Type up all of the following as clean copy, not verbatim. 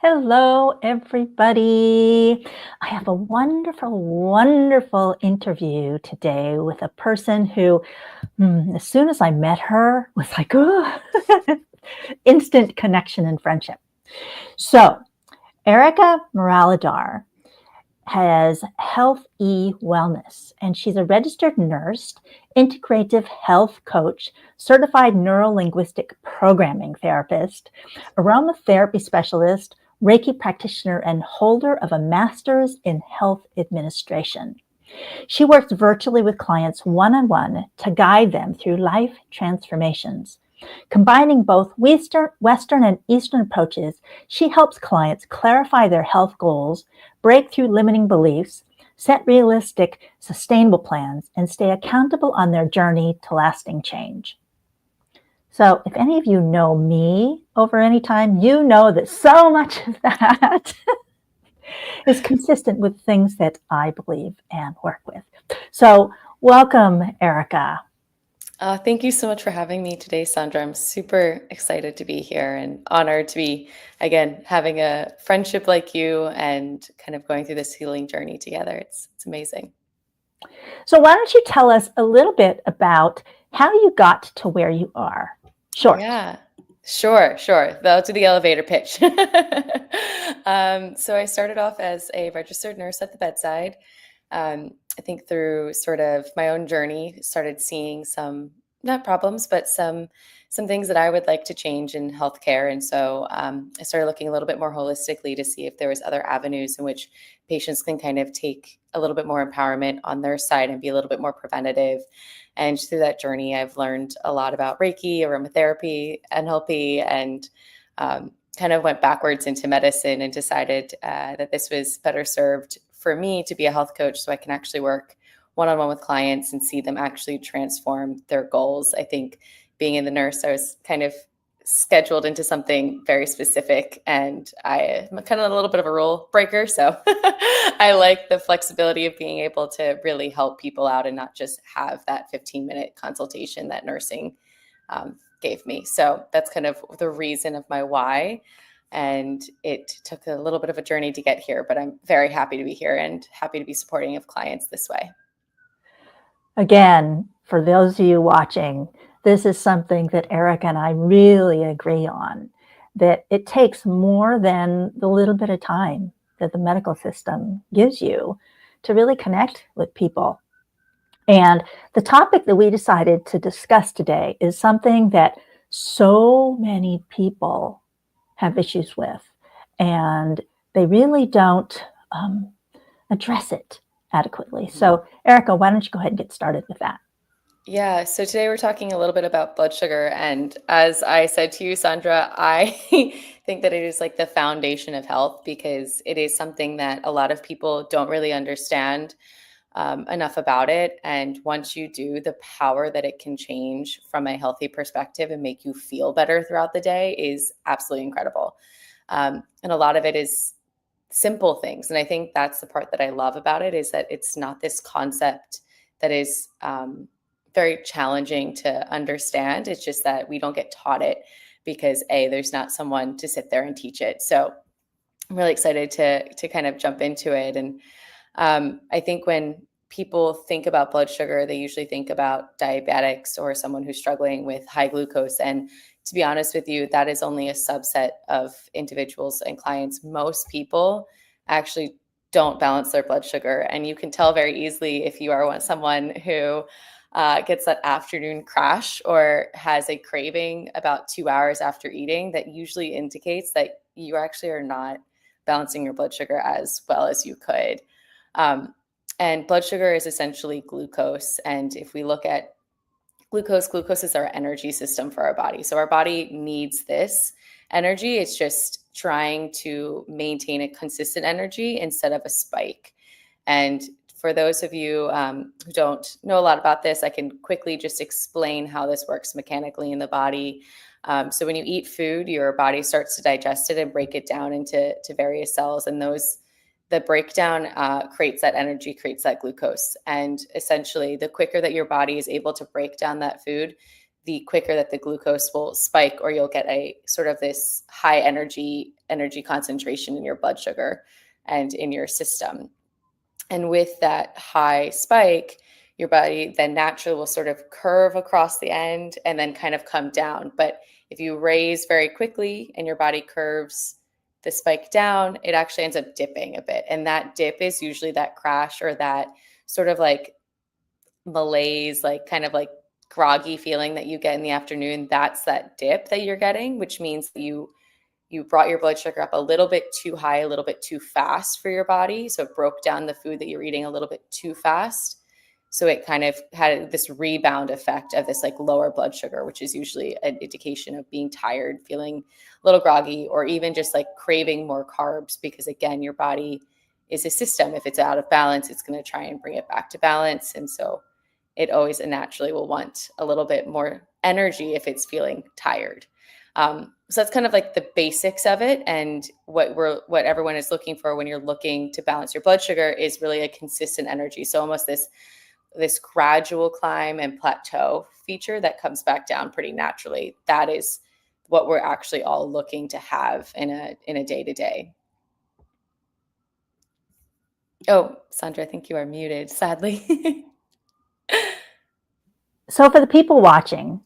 Hello, everybody. I have a wonderful, wonderful interview today with a person who, as soon as I met her, was like, oh, instant connection and friendship. So, Erika Muralidhar has Health E Wellness, and she's a registered nurse, integrative health coach, certified neurolinguistic programming therapist, aromatherapy specialist, Reiki practitioner, and holder of a master's in health administration. She works virtually with clients one-on-one to guide them through life transformations. Combining both Western and Eastern approaches, she helps clients clarify their health goals, break through limiting beliefs, set realistic, sustainable plans, and stay accountable on their journey to lasting change. So if any of you know me over any time, you know that so much of that is consistent with things that I believe and work with. So welcome, Erika. Thank you so much for having me today, Sandra. I'm super excited to be here and honored to be, again, having a friendship like you and kind of going through this healing journey together. It's amazing. So why don't you tell us a little bit about how you got to where you are? Short. Yeah, sure. That'll do the elevator pitch. So I started off as a registered nurse at the bedside. I think through sort of my own journey, started seeing some not problems, but some things that I would like to change in healthcare. And so I started looking a little bit more holistically to see if there was other avenues in which patients can kind of take a little bit more empowerment on their side and be a little bit more preventative. And through that journey, I've learned a lot about Reiki, aromatherapy, NLP, and kind of went backwards into medicine and decided that this was better served for me to be a health coach so I can actually work one-on-one with clients and see them actually transform their goals. I think being in the nurse, I was kind of scheduled into something very specific, and I'm kind of a little bit of a rule breaker. So I like the flexibility of being able to really help people out and not just have that 15-minute consultation that nursing gave me. So that's kind of the reason of my why. And it took a little bit of a journey to get here, but I'm very happy to be here and happy to be supporting of clients this way. Again, for those of you watching, this is something that Erika and I really agree on, that it takes more than the little bit of time that the medical system gives you to really connect with people. And the topic that we decided to discuss today is something that so many people have issues with, and they really don't address it adequately. So, Erika, why don't you go ahead and get started with that? Yeah, so today we're talking a little bit about blood sugar. And as I said to you, Sandra, I think that it is like the foundation of health because it is something that a lot of people don't really understand enough about it. And once you do, the power that it can change from a healthy perspective and make you feel better throughout the day is absolutely incredible. And a lot of it is simple things. And I think that's the part that I love about it is that it's not this concept that is very challenging to understand. It's just that we don't get taught it because there's not someone to sit there and teach it. So I'm really excited to kind of jump into it. And I think when people think about blood sugar, they usually think about diabetics or someone who's struggling with high glucose. And to be honest with you, that is only a subset of individuals and clients. Most people actually don't balance their blood sugar. And you can tell very easily if you are someone who gets that afternoon crash or has a craving about 2 hours after eating, that usually indicates that you actually are not balancing your blood sugar as well as you could. And blood sugar is essentially glucose. And if we look at glucose is our energy system for our body. So our body needs this energy. It's just trying to maintain a consistent energy instead of a spike. And for those of you who don't know a lot about this, I can quickly just explain how this works mechanically in the body. So when you eat food, your body starts to digest it and break it down into various cells. And the breakdown creates that energy, creates that glucose. And essentially, the quicker that your body is able to break down that food, the quicker that the glucose will spike, or you'll get a sort of this high energy concentration in your blood sugar and in your system. And with that high spike, your body then naturally will sort of curve across the end and then kind of come down. But if you raise very quickly and your body curves the spike down, it actually ends up dipping a bit. And that dip is usually that crash or that sort of like malaise, like kind of like groggy feeling that you get in the afternoon. That's that dip that you're getting, which means that you brought your blood sugar up a little bit too high, a little bit too fast for your body. So it broke down the food that you're eating a little bit too fast. So it kind of had this rebound effect of this like lower blood sugar, which is usually an indication of being tired, feeling a little groggy, or even just like craving more carbs, because again, your body is a system. If it's out of balance, it's going to try and bring it back to balance. And so it always naturally will want a little bit more energy if it's feeling tired. So that's kind of like the basics of it. And what everyone is looking for when you're looking to balance your blood sugar is really a consistent energy. So almost this gradual climb and plateau feature that comes back down pretty naturally. That is what we're actually all looking to have in a day-to-day. Oh, Sandra, I think you are muted, sadly. So for the people watching,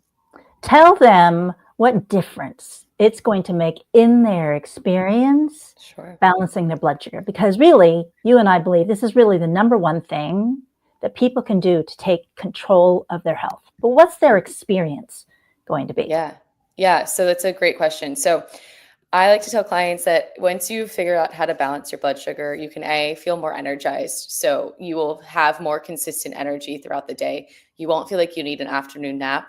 tell them what difference it's going to make in their experience balancing their blood sugar. Because really, you and I believe this is really the number one thing that people can do to take control of their health. But what's their experience going to be? Yeah. So that's a great question. So I like to tell clients that once you figure out how to balance your blood sugar, you can feel more energized. So you will have more consistent energy throughout the day. You won't feel like you need an afternoon nap.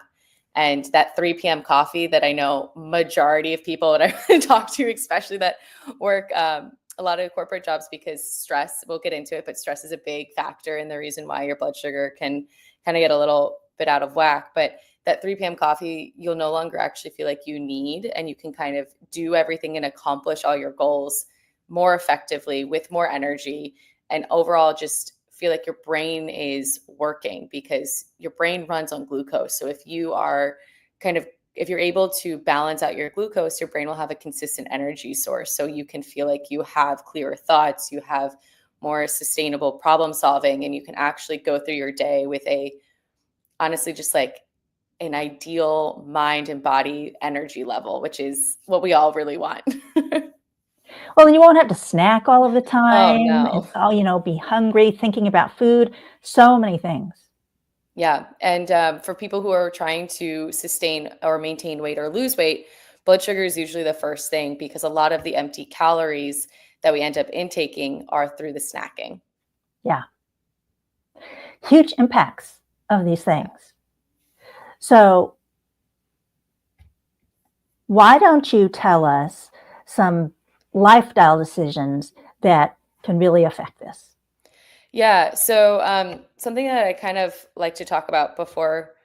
And that 3 p.m. coffee that I know majority of people that I talk to, especially that work a lot of corporate jobs, because stress, we'll get into it, but stress is a big factor in the reason why your blood sugar can kind of get a little bit out of whack. But that 3 p.m. coffee, you'll no longer actually feel like you need, and you can kind of do everything and accomplish all your goals more effectively with more energy, and overall just feel like your brain is working, because your brain runs on glucose. So if you're able to balance out your glucose, your brain will have a consistent energy source. So you can feel like you have clearer thoughts, you have more sustainable problem solving, and you can actually go through your day with honestly, just like an ideal mind and body energy level, which is what we all really want. Well, and you won't have to snack all of the time. Oh, no. And, be hungry, thinking about food, so many things. Yeah. And for people who are trying to sustain or maintain weight or lose weight, blood sugar is usually the first thing, because a lot of the empty calories that we end up intaking are through the snacking. Yeah. Huge impacts of these things. So why don't you tell us some lifestyle decisions that can really affect this? Yeah. So something that I kind of like to talk about before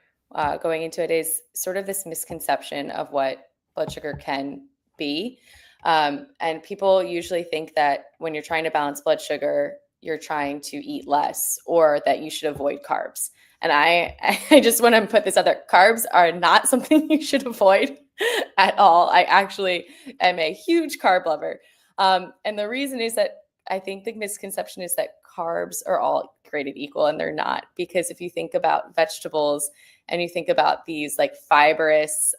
going into it is sort of this misconception of what blood sugar can be. And people usually think that when you're trying to balance blood sugar, you're trying to eat less, or that you should avoid carbs. And I just want to put this out there. Carbs are not something you should avoid at all. I actually am a huge carb lover. And the reason is that I think the misconception is that carbs are all created equal, and they're not. Because if you think about vegetables and you think about these like fibrous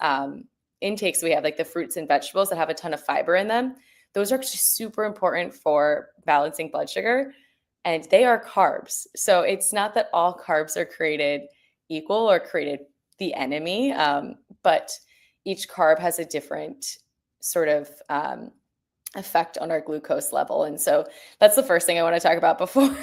intakes we have, like the fruits and vegetables that have a ton of fiber in them, those are just super important for balancing blood sugar, and they are carbs. So it's not that all carbs are created equal or created the enemy, but each carb has a different sort of effect on our glucose level. And so that's the first thing I want to talk about before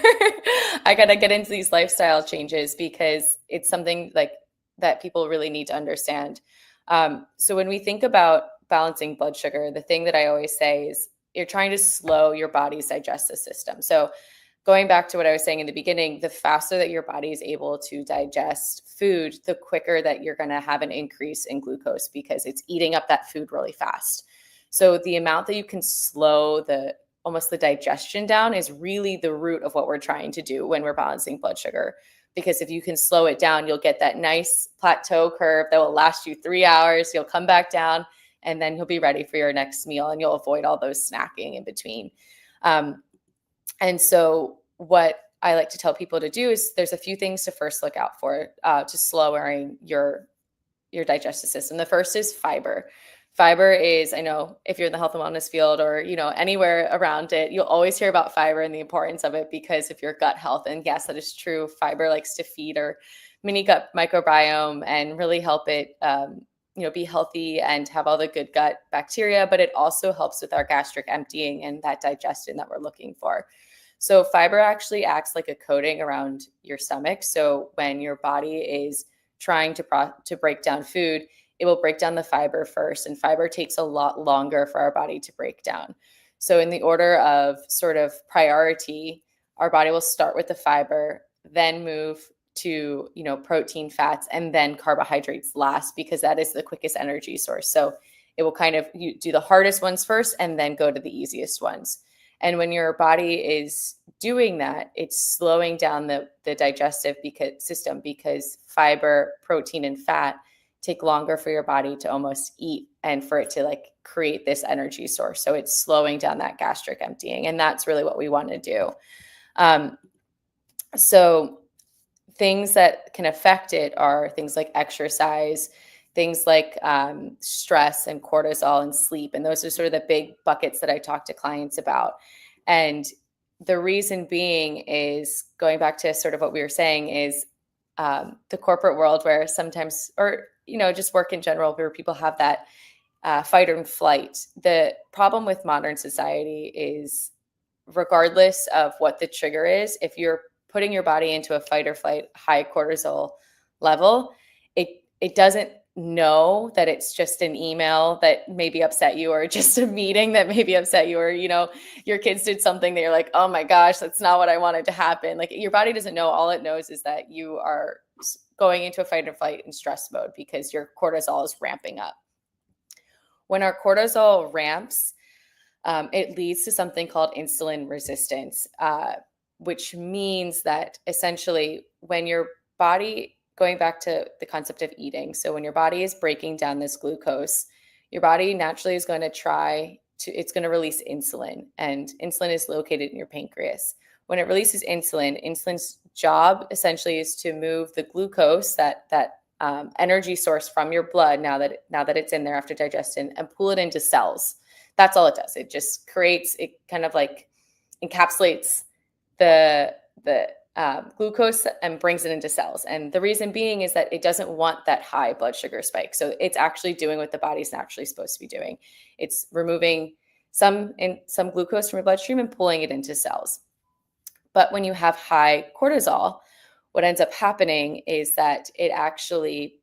I got to get into these lifestyle changes, because it's something like that people really need to understand. So when we think about balancing blood sugar, the thing that I always say is you're trying to slow your body's digestive system. So going back to what I was saying in the beginning, the faster that your body is able to digest food, the quicker that you're going to have an increase in glucose, because it's eating up that food really fast. So the amount that you can slow almost the digestion down is really the root of what we're trying to do when we're balancing blood sugar. because if you can slow it down, you'll get that nice plateau curve that will last you 3 hours. You'll come back down, and then you'll be ready for your next meal, and you'll avoid all those snacking in between. And so what I like to tell people to do is there's a few things to first look out for to slowing your digestive system. The first is fiber. Fiber is, I know if you're in the health and wellness field or, anywhere around it, you'll always hear about fiber and the importance of it because of your gut health. And yes, that is true. Fiber likes to feed our mini gut microbiome and really help it, be healthy and have all the good gut bacteria, but it also helps with our gastric emptying and that digestion that we're looking for. So fiber actually acts like a coating around your stomach. So when your body is trying to break down food, it will break down the fiber first, and fiber takes a lot longer for our body to break down. So in the order of sort of priority, our body will start with the fiber, then move to, protein, fats, and then carbohydrates last, because that is the quickest energy source. So it will kind of do the hardest ones first and then go to the easiest ones. And when your body is doing that, it's slowing down the digestive system, because fiber, protein, and fat take longer for your body to almost eat and for it to create this energy source. So it's slowing down that gastric emptying. And that's really what we want to do. So things that can affect it are things like exercise, things like stress and cortisol and sleep. And those are sort of the big buckets that I talk to clients about. And the reason being is, going back to sort of what we were saying, is the corporate world, where sometimes, or, just work in general, where people have that fight or flight. The problem with modern society is, regardless of what the trigger is, if you're putting your body into a fight or flight, high cortisol level, it doesn't know that it's just an email that maybe upset you, or just a meeting that maybe upset you, or, your kids did something that you're like, oh my gosh, that's not what I wanted to happen. Your body doesn't know. All it knows is that you are going into a fight or flight and stress mode because your cortisol is ramping up. When our cortisol ramps, it leads to something called insulin resistance, which means that essentially when your body, going back to the concept of eating, so when your body is breaking down this glucose, your body naturally is going to it's going to release insulin, and insulin is located in your pancreas. When it releases insulin's job essentially is to move the glucose, that energy source from your blood, now that it's in there after digestion, and pull it into cells. That's all it does. It just creates, it kind of encapsulates the glucose and brings it into cells. And the reason being is that it doesn't want that high blood sugar spike. So it's actually doing what the body's naturally supposed to be doing. It's removing some glucose from your bloodstream and pulling it into cells. But when you have high cortisol, what ends up happening is that it actually,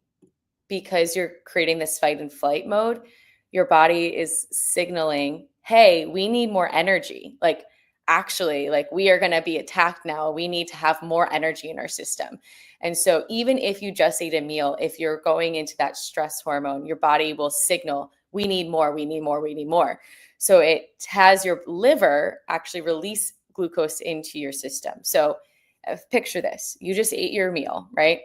because you're creating this fight and flight mode, your body is signaling, hey, we need more energy. Actually, we are going to be attacked now. We need to have more energy in our system. And so even if you just ate a meal, if you're going into that stress hormone, your body will signal, we need more, we need more, we need more. So it has your liver actually release glucose into your system. So picture this, you just ate your meal, right?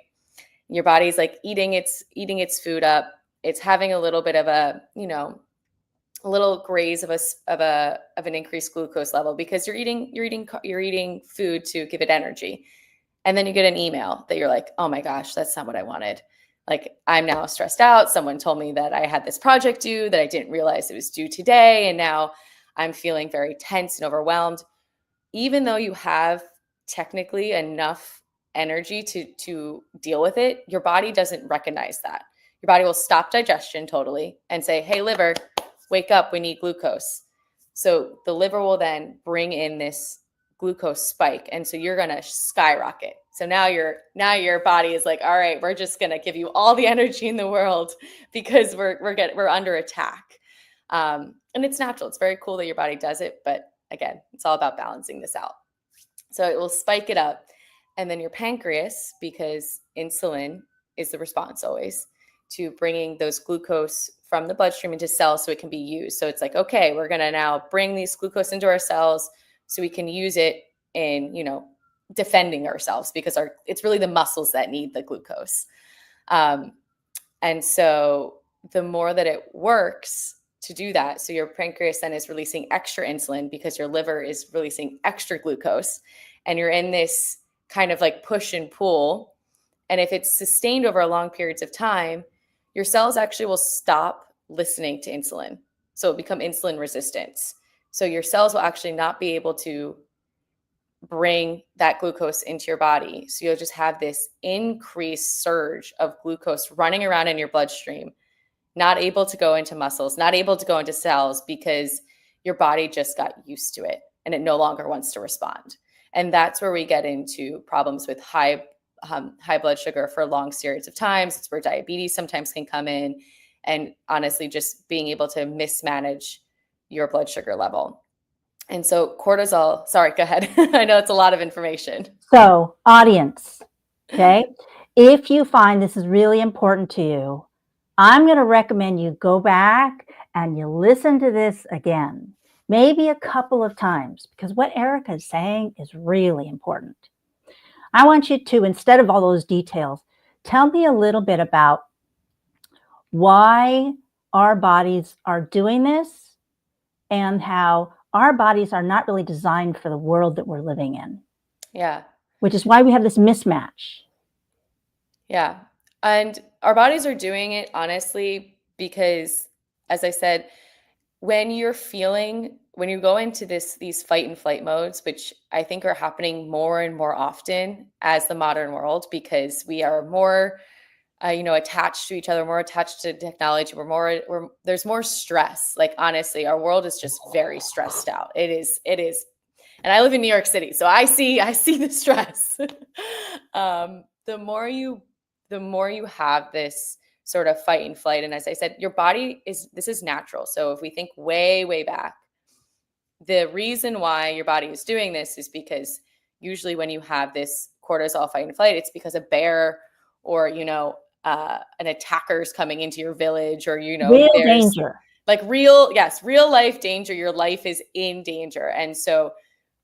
Your body's eating its food up. It's having a little bit of a little graze of an increased glucose level, because you're eating food to give it energy. And then you get an email that you're like, oh my gosh, that's not what I wanted. I'm now stressed out. Someone told me that I had this project due that I didn't realize it was due today. And now I'm feeling very tense and overwhelmed. Even though you have technically enough energy to deal with it, your body doesn't recognize that. Your body will stop digestion totally and say, hey, liver, wake up, we need glucose. So the liver will then bring in this glucose spike. And so you're going to skyrocket. So now your body is like, all right, we're just going to give you all the energy in the world because we're under attack. And it's natural. It's very cool that your body does it. But again, it's all about balancing this out. So it will spike it up. And then your pancreas, because insulin is the response always to bringing those glucose from the bloodstream into cells so it can be used. So it's okay, we're going to now bring these glucose into our cells so we can use it in, defending ourselves because it's really the muscles that need the glucose. And so the more that it works to do that, so your pancreas then is releasing extra insulin because your liver is releasing extra glucose, and you're in this kind of like push and pull. And if it's sustained over long periods of time, your cells actually will stop listening to insulin. So it'll become insulin resistance. So your cells will actually not be able to bring that glucose into your body. So you'll just have this increased surge of glucose running around in your bloodstream, not able to go into muscles, not able to go into cells because your body just got used to it and it no longer wants to respond. And that's where we get into problems with high blood sugar for long periods of times. It's where diabetes sometimes can come in, and honestly, just being able to mismanage your blood sugar level. And so cortisol, sorry, go ahead. I know it's a lot of information. So, audience, okay, if you find this is really important to you, I'm going to recommend you go back and you listen to this again, maybe a couple of times, because what Erika is saying is really important. I want you to, instead of all those details, tell me a little bit about why our bodies are doing this and how our bodies are not really designed for the world that we're living in. Yeah. Which is why we have this mismatch. Yeah. And our bodies are doing it, honestly, because, as I said, when you go into these fight and flight modes, which I think are happening more and more often as the modern world, because we are more, attached to each other, more attached to technology. There's more stress. Like, honestly, our world is just very stressed out. It is. And I live in New York City, so I see the stress. The more you have this sort of fight and flight, and as I said, your body this is natural. So if we think way, way back, the reason why your body is doing this is because usually when you have this cortisol fight and flight, it's because a bear or an attacker is coming into your village, or real there's danger. Like real life danger. Your life is in danger. And so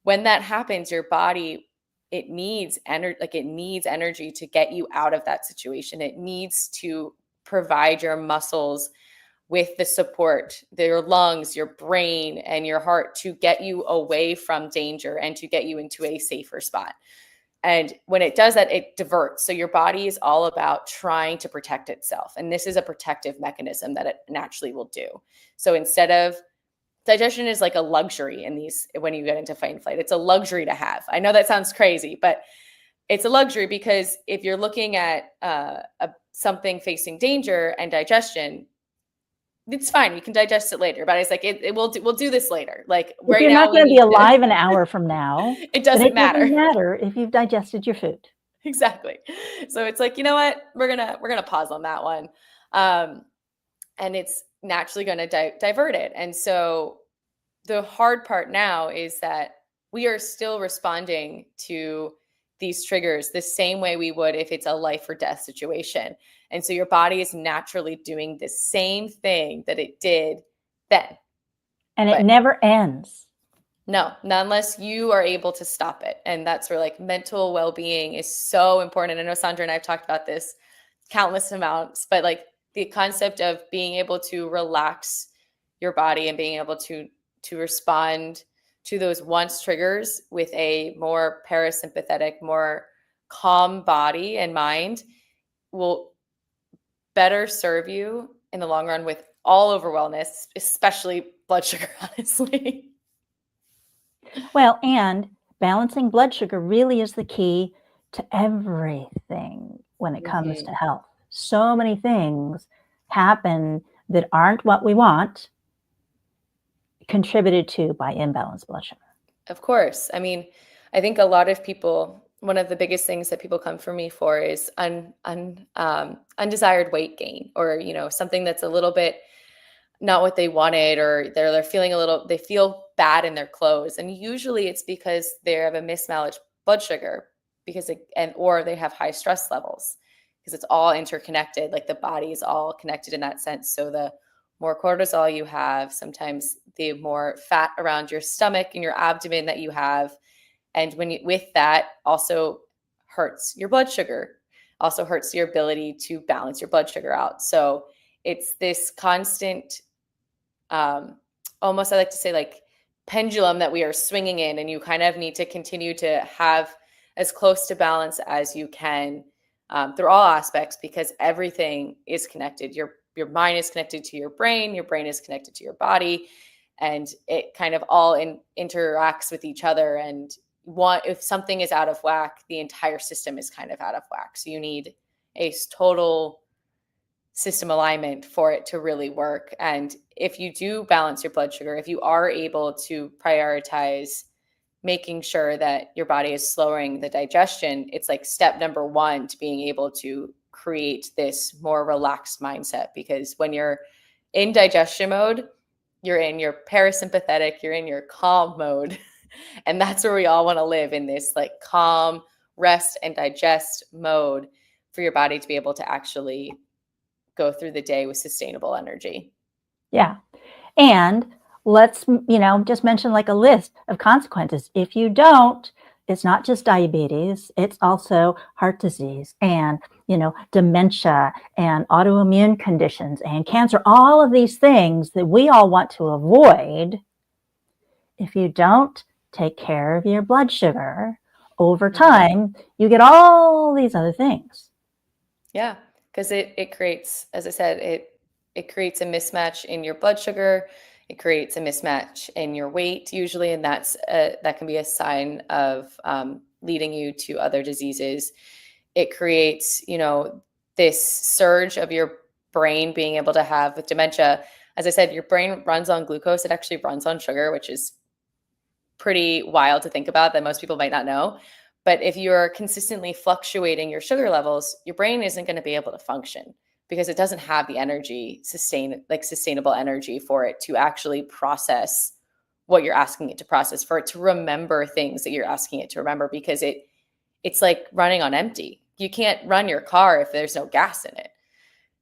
when that happens, your body, it needs energy to get you out of that situation. It needs to provide your muscles with the support, your lungs, your brain, and your heart to get you away from danger and to get you into a safer spot. And when it does that, it diverts. So your body is all about trying to protect itself. And this is a protective mechanism that it naturally will do. So instead of digestion is like a luxury when you get into fight and flight, it's a luxury to have. I know that sounds crazy, but it's a luxury because if you're looking at something facing danger and digestion, it's fine. We can digest it later. But it's like we'll do this later. Like if you're not going to be alive an hour from now, it doesn't matter. It doesn't matter if you've digested your food. Exactly. So it's like, you know what? We're gonna pause on that one, and it's naturally going to divert it. And so the hard part now is that we are still responding to these triggers the same way we would if it's a life or death situation. And so your body is naturally doing the same thing that it did then. And it never ends. No, not unless you are able to stop it. And that's where like mental well-being is so important. I know Sandra and I have talked about this countless amounts, but like the concept of being able to relax your body and being able to respond to those once triggers with a more parasympathetic, more calm body and mind will better serve you in the long run with all over wellness, especially blood sugar, honestly. Well, and balancing blood sugar really is the key to everything when it comes to health. So many things happen that aren't what we want, contributed to by imbalanced blood sugar. Of course. I mean, I think a lot of people, one of the biggest things that people come for me for is undesired weight gain, or, something that's a little bit not what they wanted, or they're feeling they feel bad in their clothes. And usually it's because they have a mismanaged blood sugar or they have high stress levels, because it's all interconnected. Like the body is all connected in that sense. So the more cortisol you have, sometimes the more fat around your stomach and your abdomen that you have. And with that also hurts your blood sugar, also hurts your ability to balance your blood sugar out. So it's this constant, almost, I like to say, like pendulum that we are swinging in, and you kind of need to continue to have as close to balance as you can, through all aspects, because everything is connected. Your mind is connected to your brain is connected to your body, and it kind of all interacts with each other. And if something is out of whack, the entire system is kind of out of whack. So you need a total system alignment for it to really work. And if you do balance your blood sugar, if you are able to prioritize making sure that your body is slowing the digestion, it's like step number one to being able to create this more relaxed mindset. Because when you're in digestion mode, you're in your parasympathetic, you're in your calm mode. And that's where we all want to live, in this like calm, rest and digest mode, for your body to be able to actually go through the day with sustainable energy. Yeah. And let's, just mention like a list of consequences. If you don't, it's not just diabetes, it's also heart disease and, dementia and autoimmune conditions and cancer, all of these things that we all want to avoid. If you don't take care of your blood sugar over time, you get all these other things. Yeah, because it creates, as I said, it creates a mismatch in your blood sugar. It creates a mismatch in your weight usually, and that can be a sign of leading you to other diseases. It creates, this surge of your brain being able to have with dementia. As I said, your brain runs on glucose. It actually runs on sugar, which is pretty wild to think about, that most people might not know. But if you're consistently fluctuating your sugar levels, your brain isn't going to be able to function, because it doesn't have the energy, sustainable energy for it to actually process what you're asking it to process, for it to remember things that you're asking it to remember, because it's like running on empty. You can't run your car if there's no gas in it.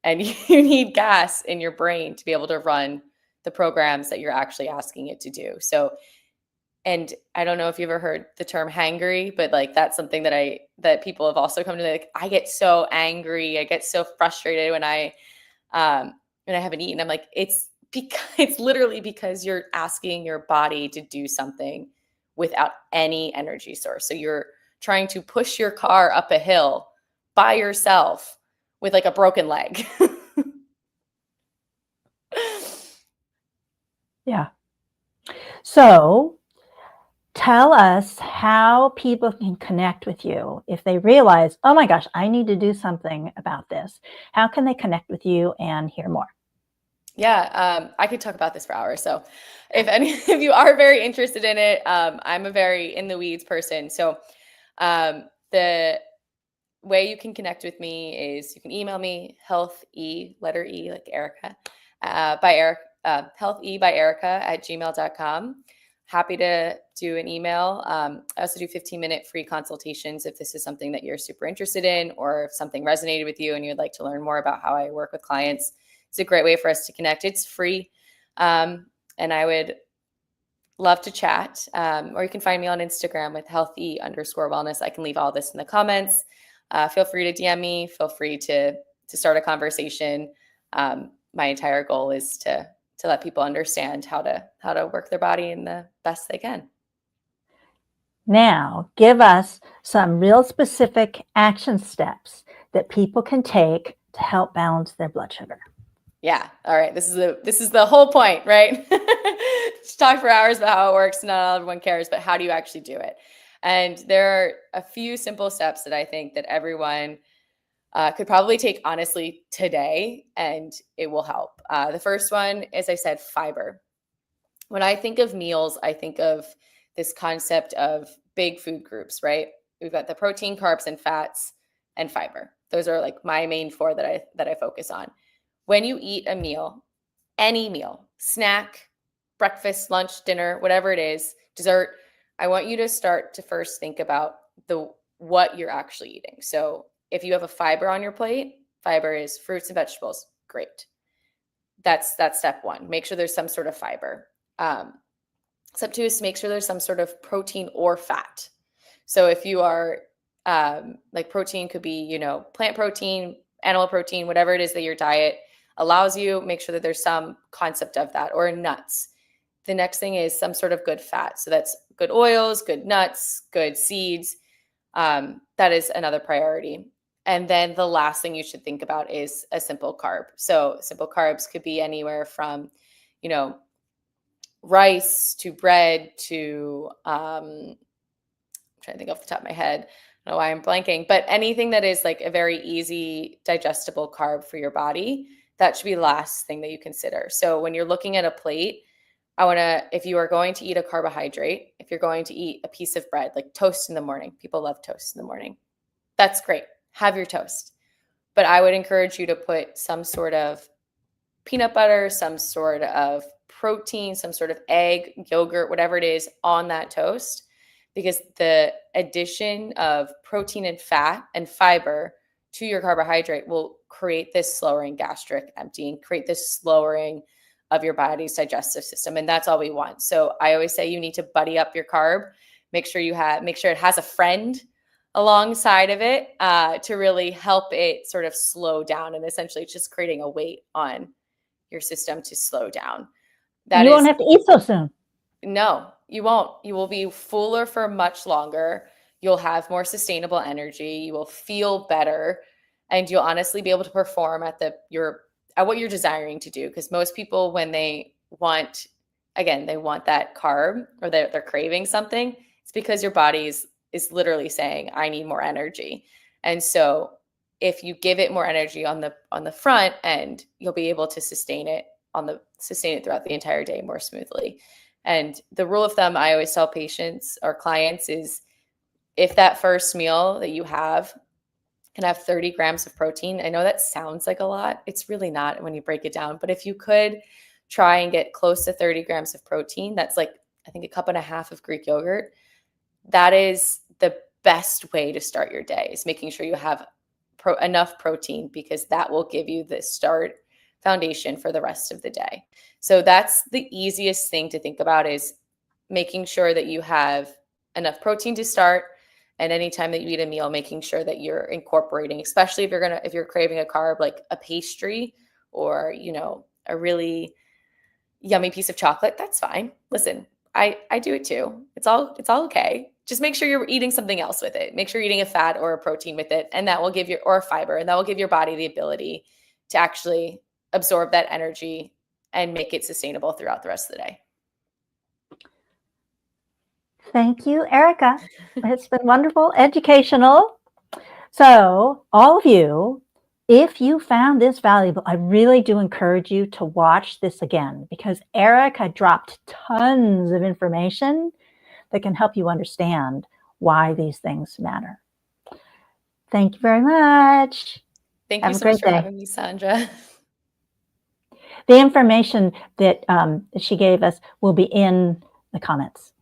And you need gas in your brain to be able to run the programs that you're actually asking it to do. So, and I don't know if you've ever heard the term hangry, but like that's something that people have also come to, like, I get so angry, I get so frustrated when I haven't eaten. I'm like, it's literally because you're asking your body to do something without any energy source. So you're trying to push your car up a hill by yourself with like a broken leg. Yeah. So tell us how people can connect with you if they realize, oh my gosh, I need to do something about this. How can they connect with you and hear more? Yeah, I could talk about this for hours. So if you are very interested in it, I'm a very in the weeds person. So the way you can connect with me is you can email me, letter E like Erica, healthe by Erica @gmail.com. Happy to do an email. I also do 15-minute free consultations if this is something that you're super interested in, or if something resonated with you and you'd like to learn more about how I work with clients. It's a great way for us to connect. It's free. And I would love to chat. Or you can find me on Instagram with healthy_wellness. I can leave all this in the comments. Feel free to DM me. Feel free to start a conversation. My entire goal is to let people understand how to work their body in the best they can. Now, give us some real specific action steps that people can take to help balance their blood sugar. Yeah. All right. This is the whole point, right? Talk for hours about how it works. Not everyone cares, but how do you actually do it? And there are a few simple steps that I think that everyone could probably take honestly today, and it will help. The first one, as I said, fiber. When I think of meals, I think of this concept of big food groups, right? We've got the protein, carbs, and fats, and fiber. Those are like my main four that I focus on. When you eat a meal, any meal, snack, breakfast, lunch, dinner, whatever it is, dessert, I want you to start to first think about what you're actually eating. So if you have a fiber on your plate, fiber is fruits and vegetables. Great. That's step one. Make sure there's some sort of fiber. Step two is to make sure there's some sort of protein or fat. So if you are like protein could be, plant protein, animal protein, whatever it is that your diet allows you, make sure that there's some concept of that, or nuts. The next thing is some sort of good fat. So that's good oils, good nuts, good seeds. That is another priority. And then the last thing you should think about is a simple carb. So simple carbs could be anywhere from, rice to bread to I'm trying to think off the top of my head. I don't know why I'm blanking, but anything that is like a very easy digestible carb for your body, that should be the last thing that you consider. So when you're looking at a plate, if you are going to eat a carbohydrate, if you're going to eat a piece of bread, like toast in the morning, people love toast in the morning. That's great. Have your toast. But I would encourage you to put some sort of peanut butter, some sort of protein, some sort of egg, yogurt, whatever it is on that toast, because the addition of protein and fat and fiber to your carbohydrate will create this slowing gastric emptying, create this slowing of your body's digestive system. And that's all we want. So I always say you need to buddy up your carb. Make sure it has a friend alongside of it to really help it sort of slow down. And essentially it's just creating a weight on your system to slow down. You won't have to eat so soon. No, you won't. You will be fuller for much longer. You'll have more sustainable energy. You will feel better, and you'll honestly be able to perform at what you're desiring to do. Because most people, when they want that carb, or they're craving something, it's because your body is literally saying, I need more energy. And so if you give it more energy on the front end, you'll be able to sustain it throughout the entire day more smoothly. And the rule of thumb I always tell patients or clients is, if that first meal that you have can have 30 grams of protein, I know that sounds like a lot. It's really not when you break it down. But if you could try and get close to 30 grams of protein, that's like, I think, a cup and a half of Greek yogurt. That is the best way to start your day, is making sure you have enough protein, because that will give you the foundation for the rest of the day. So that's the easiest thing to think about, is making sure that you have enough protein to start. And anytime that you eat a meal, making sure that you're incorporating, especially if you're craving a carb, like a pastry or, a really yummy piece of chocolate, that's fine. Listen, I do it too. It's all okay. Just make sure you're eating something else with it. Make sure you're eating a fat or a protein with it, and that will give or a fiber, and that will give your body the ability to actually absorb that energy and make it sustainable throughout the rest of the day. Thank you, Erika. It's been wonderful, educational. So all of you, if you found this valuable, I really do encourage you to watch this again, because Erika dropped tons of information that can help you understand why these things matter. Thank you very much. Thank you so much for having me, Sandra. The information that she gave us will be in the comments.